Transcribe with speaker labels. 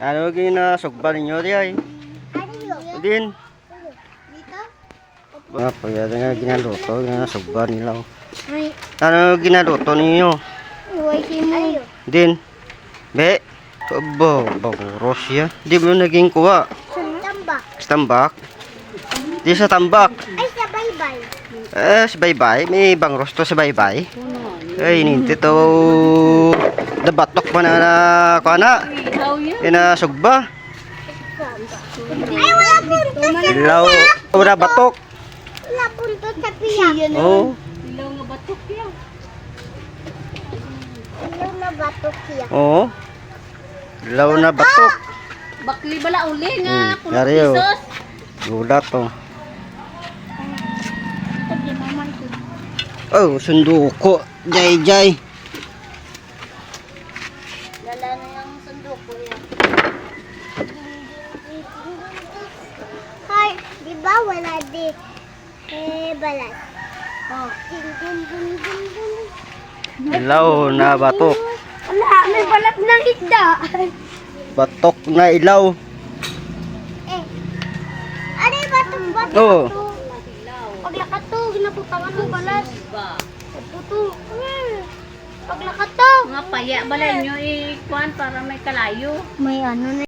Speaker 1: Ano ginasugba ninyo di ay? Din. Mga pagkada nga ginaluto, ginasugba nila. Ano ginaluto ninyo? Din. Be. Aba, baguros ya. Di mo naging kuha.
Speaker 2: Tambak.
Speaker 1: Tambak. Di sa tambak.
Speaker 2: Ay, sa baybay.
Speaker 1: Sa baybay. May bangros to sa baybay. Ay, hindi to. Dabatok pa na kana. Ginasugba.
Speaker 2: Ay, wala punto sa
Speaker 1: Ilaw. Ura batok.
Speaker 2: Wala punto sa piyak.
Speaker 1: Oh.
Speaker 3: Ilaw nga batok yan.
Speaker 2: Ilaw na batok siya.
Speaker 1: Oo. Ilaw na batok.
Speaker 3: Bakli bala uli nga. Pulong
Speaker 1: Yari yun.
Speaker 3: pisos.
Speaker 1: Gulat to. Oh, sunduko. Jay.
Speaker 3: Lala na yung sandok ko yan.
Speaker 2: Hay, di ba wala di balat?
Speaker 3: Oh.
Speaker 2: Ding, ding, ding, ding, ding.
Speaker 1: Ilaw na batok.
Speaker 2: Wala, may balat ng isda.
Speaker 1: Batok na ilaw.
Speaker 2: Ano yung batok?
Speaker 1: Oh.
Speaker 2: Paglakat to, ginaputangan ng balat.
Speaker 3: Ba.
Speaker 2: Puto. Paglakat to.
Speaker 3: Nga paya bala nyo ikuan para may kalayo.
Speaker 2: May ano na